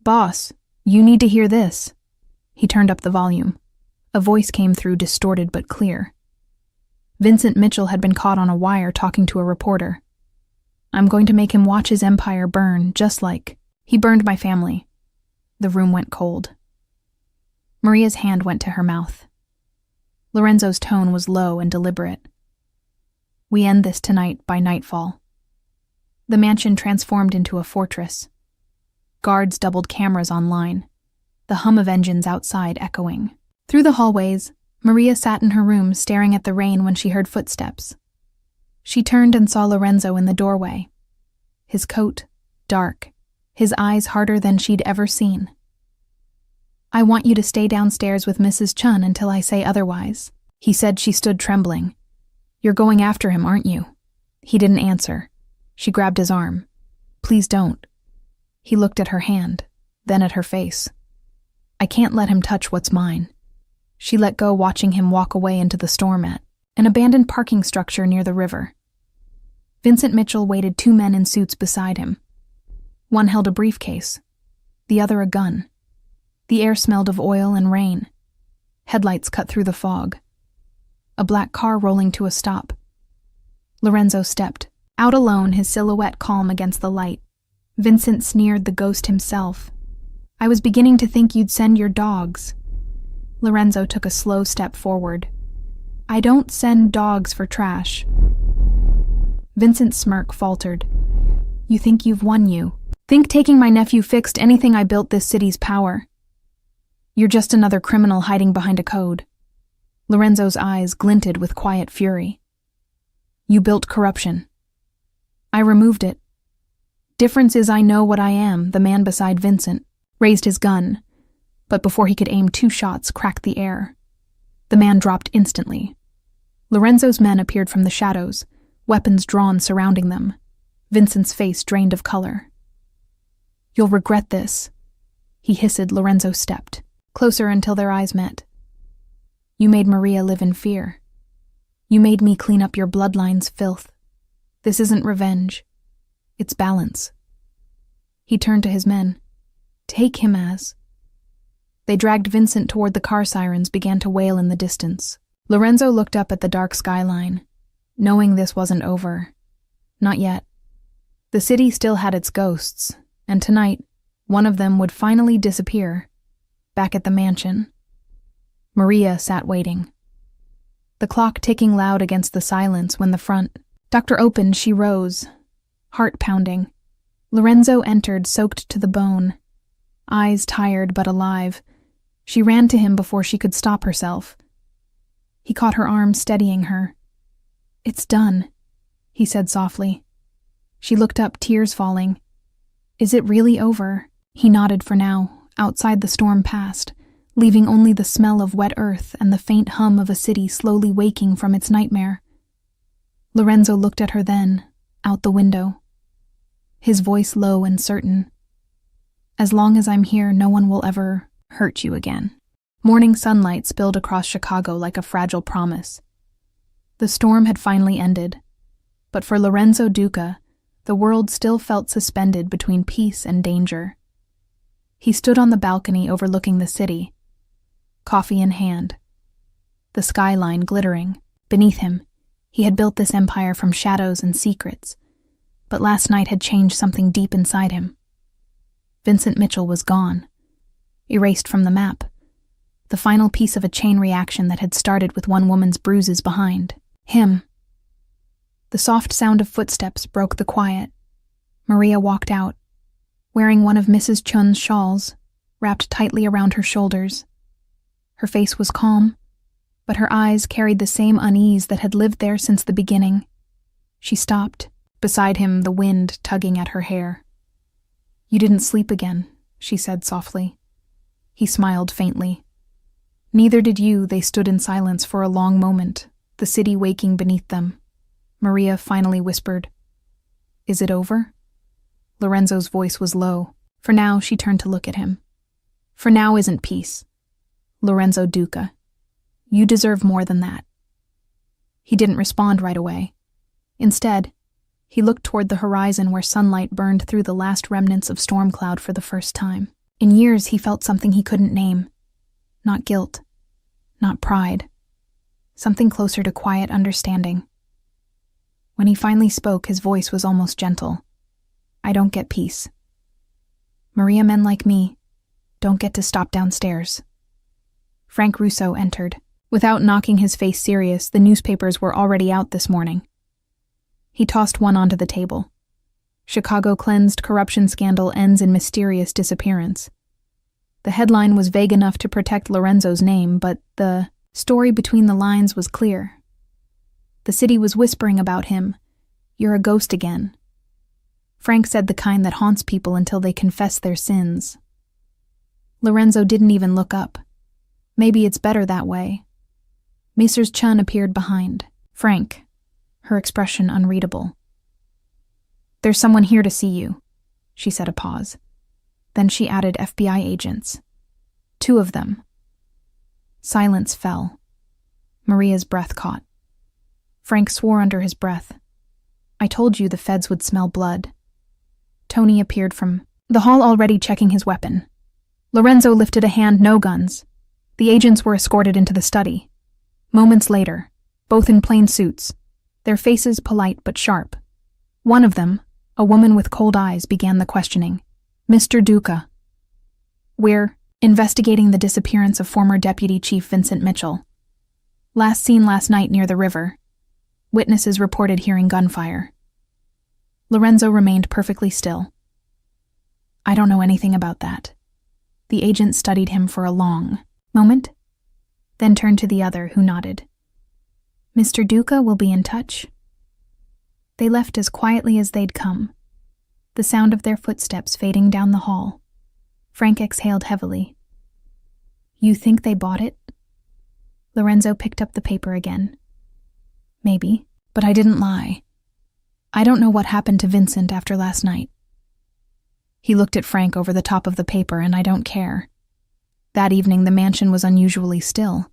Boss, you need to hear this. He turned up the volume. A voice came through, distorted but clear. Vincent Mitchell had been caught on a wire talking to a reporter. I'm going to make him watch his empire burn, just like he burned my family. The room went cold. Maria's hand went to her mouth. Lorenzo's tone was low and deliberate. We end this tonight by nightfall. The mansion transformed into a fortress. Guards doubled cameras online, the hum of engines outside echoing. Through the hallways, Maria sat in her room staring at the rain when she heard footsteps. She turned and saw Lorenzo in the doorway. His coat, dark, his eyes harder than she'd ever seen. I want you to stay downstairs with Mrs. Chun until I say otherwise, he said. She stood trembling. You're going after him, aren't you? He didn't answer. She grabbed his arm. Please don't. He looked at her hand, then at her face. I can't let him touch what's mine. She let go, watching him walk away into the storm at an abandoned parking structure near the river. Vincent Mitchell waited two men in suits beside him. One held a briefcase, the other a gun. The air smelled of oil and rain. Headlights cut through the fog. A black car rolling to a stop. Lorenzo stepped, out alone, his silhouette calm against the light. Vincent sneered, the ghost himself. I was beginning to think you'd send your dogs. Lorenzo took a slow step forward. I don't send dogs for trash. Vincent's smirk faltered. You think you've won, you? Think taking my nephew fixed anything I built this city's power? You're just another criminal hiding behind a code. Lorenzo's eyes glinted with quiet fury. You built corruption. I removed it. Difference is I know what I am. The man beside Vincent raised his gun, but before he could aim, two shots cracked the air. The man dropped instantly. Lorenzo's men appeared from the shadows, weapons drawn surrounding them. Vincent's face drained of color. You'll regret this, he hissed. Lorenzo stepped closer until their eyes met. You made Maria live in fear. You made me clean up your bloodline's filth. This isn't revenge. It's balance. He turned to his men. Take him as. They dragged Vincent toward the car. Sirens began to wail in the distance. Lorenzo looked up at the dark skyline, knowing this wasn't over. Not yet. The city still had its ghosts, and tonight, One of them would finally disappear, back at the mansion. Maria sat waiting. The clock ticking loud against the silence when the front door opened. She rose, heart pounding. Lorenzo entered, soaked to the bone, eyes tired but alive. She ran to him before she could stop herself. He caught her arm, steadying her. "It's done," he said softly. She looked up, tears falling. "Is it really over?" He nodded for now. Outside the storm passed, leaving only the smell of wet earth and the faint hum of a city slowly waking from its nightmare. Lorenzo looked at her then, out the window. His voice low and certain. "As long as I'm here, no one will ever hurt you again." Morning sunlight spilled across Chicago like a fragile promise. The storm had finally ended, but for Lorenzo Duca, the world still felt suspended between peace and danger. He stood on the balcony overlooking the city, coffee in hand, the skyline glittering. Beneath him, he had built this empire from shadows and secrets, but last night had changed something deep inside him. Vincent Mitchell was gone, erased from the map, the final piece of a chain reaction that had started with one woman's bruises behind him. The soft sound of footsteps broke the quiet. Maria walked out, wearing one of Mrs. Chun's shawls, wrapped tightly around her shoulders. Her face was calm, but her eyes carried the same unease that had lived there since the beginning. She stopped, beside him, the wind tugging at her hair. "You didn't sleep again," she said softly. He smiled faintly. "Neither did you." They stood in silence for a long moment, the city waking beneath them. Maria finally whispered, "Is it over?" Lorenzo's voice was low. For now, she turned to look at him. "For now isn't peace. Lorenzo Duca, you deserve more than that." He didn't respond right away. Instead, he looked toward the horizon where sunlight burned through the last remnants of storm cloud for the first time. In years, he felt something he couldn't name. Not guilt, not pride. Something closer to quiet understanding. When he finally spoke, his voice was almost gentle. "I don't get peace. Maria, men like me don't get to stop downstairs." Frank Russo entered. Without knocking his face serious, the newspapers were already out this morning. He tossed one onto the table. "Chicago cleansed corruption scandal ends in mysterious disappearance." The headline was vague enough to protect Lorenzo's name, but the story between the lines was clear. The city was whispering about him. "You're a ghost again." Frank said the kind that haunts people until they confess their sins. Lorenzo didn't even look up. Maybe it's better that way. Mrs. Chun appeared behind. "Frank," her expression unreadable. "There's someone here to see you," she said, a pause. Then she added FBI agents. 2 of them. Silence fell. Maria's breath caught. Frank swore under his breath. "I told you the feds would smell blood." Tony appeared from the hall, already checking his weapon. Lorenzo lifted a hand. "No guns." The agents were escorted into the study. Moments later, both in plain suits, their faces polite but sharp. One of them, a woman with cold eyes, began the questioning. "Mr. Duca, we're investigating the disappearance of former Deputy Chief Vincent Mitchell. Last seen last night near the river. Witnesses reported hearing gunfire." Lorenzo remained perfectly still. "I don't know anything about that." The agent studied him for a long moment, then turned to the other, who nodded. "Mr. Duca will be in touch." They left as quietly as they'd come, the sound of their footsteps fading down the hall. Frank exhaled heavily. "You think they bought it?" Lorenzo picked up the paper again. "Maybe, but I didn't lie. I don't know what happened to Vincent after last night." He looked at Frank over the top of the paper. "And I don't care." That evening, the mansion was unusually still.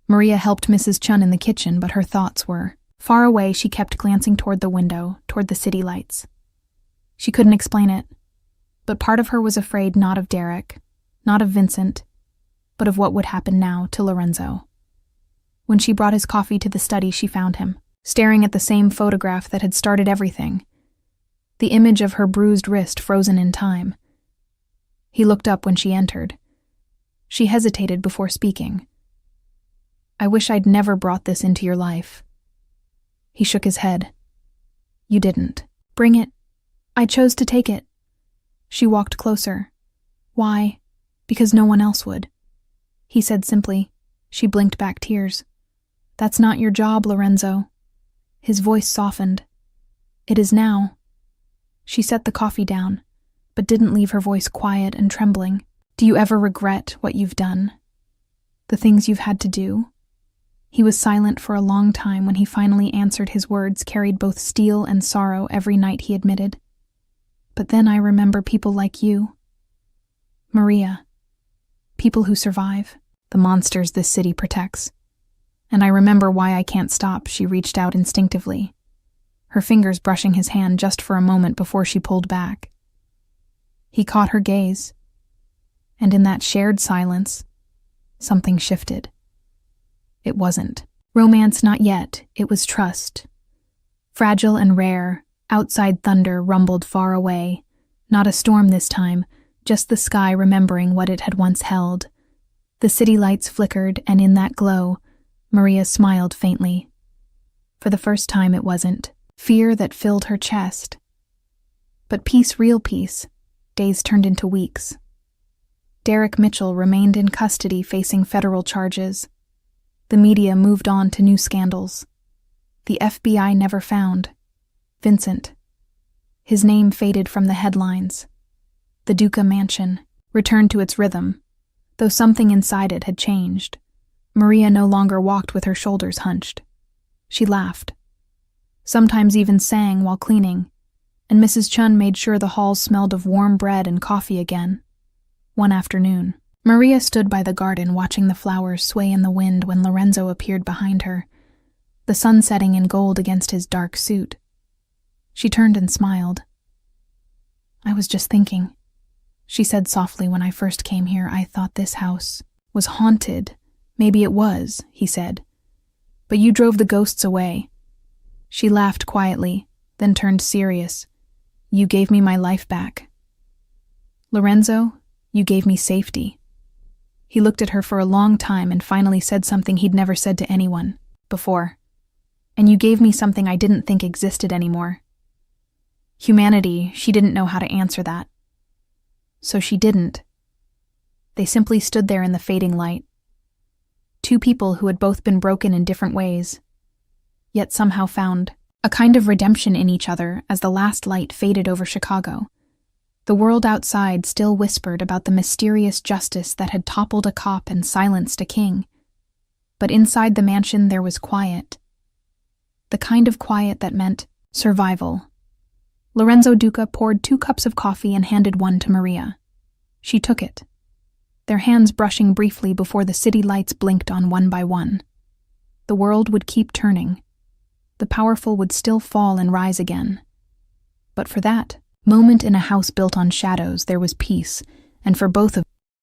Maria helped Mrs. Chun in the kitchen, but her thoughts were far away. She kept glancing toward the window, toward the city lights. She couldn't explain it, but part of her was afraid not of Derek, not of Vincent, but of what would happen now to Lorenzo. When she brought his coffee to the study, she found him, staring at the same photograph that had started everything. The image of her bruised wrist frozen in time. He looked up when she entered. She hesitated before speaking. "I wish I'd never brought this into your life." He shook his head. "You didn't. Bring it. I chose to take it." She walked closer. "Why?" "Because no one else would," he said simply. She blinked back tears. "That's not your job, Lorenzo." His voice softened. "It is now." She set the coffee down, but didn't leave her voice quiet and trembling. "Do you ever regret what you've done? The things you've had to do?" He was silent for a long time. When he finally answered, his words carried both steel and sorrow every night, he admitted. "But then I remember people like you. Maria. People who survive, the monsters this city protects. And I remember why I can't stop." She reached out instinctively, her fingers brushing his hand just for a moment before she pulled back. He caught her gaze, and in that shared silence, something shifted. It wasn't romance, not yet. It was trust. Fragile and rare, outside thunder rumbled far away. Not a storm this time, just the sky remembering what it had once held. The city lights flickered, and in that glow, Maria smiled faintly. For the first time, it wasn't fear that filled her chest, but peace, real peace. Days turned into weeks. Derek Mitchell remained in custody facing federal charges. The media moved on to new scandals. The FBI never found Vincent. His name faded from the headlines. The Duca mansion returned to its rhythm, though something inside it had changed. Maria no longer walked with her shoulders hunched. She laughed, sometimes even sang while cleaning, and Mrs. Chun made sure the halls smelled of warm bread and coffee again. One afternoon, Maria stood by the garden watching the flowers sway in the wind when Lorenzo appeared behind her, the sun setting in gold against his dark suit. She turned and smiled. "I was just thinking," she said softly. "When I first came here, I thought this house was haunted." "Maybe it was," he said, "but you drove the ghosts away." She laughed quietly, then turned serious. "You gave me my life back. Lorenzo, you gave me safety." He looked at her for a long time and finally said something he'd never said to anyone before. "And you gave me something I didn't think existed anymore." Humanity. She didn't know how to answer that. So she didn't. They simply stood there in the fading light. Two people who had both been broken in different ways, yet somehow found a kind of redemption in each other as the last light faded over Chicago. The world outside still whispered about the mysterious justice that had toppled a cop and silenced a king. But inside the mansion there was quiet. The kind of quiet that meant survival. Lorenzo Duca poured 2 cups of coffee and handed one to Maria. She took it, their hands brushing briefly before the city lights blinked on one by one. The world would keep turning. The powerful would still fall and rise again. But for that moment in a house built on shadows, there was peace, and for both of